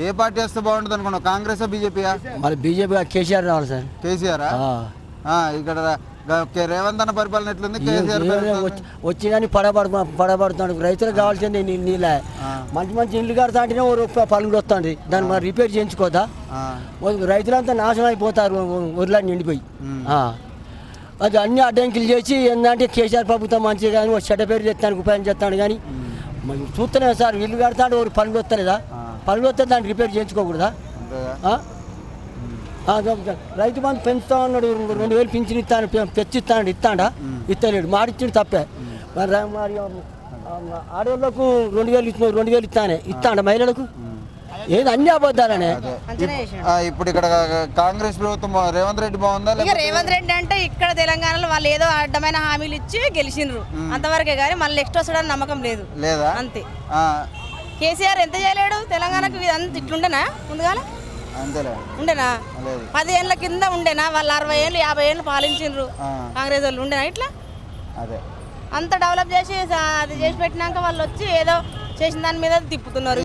ఏ party వస్తే బాగుంటుంది అనుకున్నావు? కాంగ్రెస్ బీజేపీయా? మరి బీజేపీ కేసీఆర్ రావాలి సార్. కేసీఆర్ ఇక్కడ రేవంత్ అన్న పరిపాలన ఎట్లుంది? కేసీఆర్ వచ్చి కానీ పడబడుతున్నాడు. రైతులకు కావాల్సింది నీళ్ళ మంచి మంచి ఇల్లు కడతా అంటేనే పనులు వస్తుంది. దాన్ని మరి రిపేర్ చేయించుకోదా? రైతులంతా నాశనం అయిపోతారు ఊర్లో నిండిపోయి. అది అన్ని అడ్డంకిలు చేసి ఏంటంటే కేసీఆర్ ప్రభుత్వం మంచిగా కానీ చెడ్డ పేరు చేస్తానికి ఉపాయం చేస్తాడు. కానీ చూస్తలేము సార్, ఇల్లు కడతాడు ఒక పనులు వస్తలేదా? పనులు వస్తే దాన్ని రిపేర్ చేయించుకోకూడదా? రైతు బంధు పెంచుతా ఉన్నాడు, 2000 పింఛన్ ఇస్తాను తెచ్చిస్తాడు, ఇస్తాడా? ఇస్తలేడు, మాడిచ్చిండు తప్పే. మరి ఆడవాళ్ళకు 2000 ఇస్తానే ఇస్తాడా? మహిళలకు ఏది అన్ని అబద్ధాలనే. ఇప్పుడు ఇక్కడ కాంగ్రెస్ ప్రభుత్వం రేవంత్ రెడ్డి బాగుందా? రేవంత్ రెడ్డి అంటే ఇక్కడ తెలంగాణలో వాళ్ళు ఏదో అడ్డమైన హామీలు ఇచ్చి గెలిచిండ్రు అంతవరకే, కానీ మళ్ళీ నెక్స్ట్ వస్తాడని నమ్మకం లేదు. లేదా? అంతే. కేసీఆర్ ఎంత చేయలేడు తెలంగాణకు? ఇట్లుండేనా ముందుగా? ఉండేనా? 10 ఏళ్ళ కింద ఉండేనా? వాళ్ళు 60 ఏళ్ళు 50 ఏళ్ళు పాలించిండ్రు కాంగ్రెస్ వాళ్ళు. ఉండేనా ఇట్లా? అంత డెవలప్ చేసి అది చేసి పెట్టినాక వాళ్ళు వచ్చి ఏదో చేసిన దాని మీద తిప్పుతున్నారు.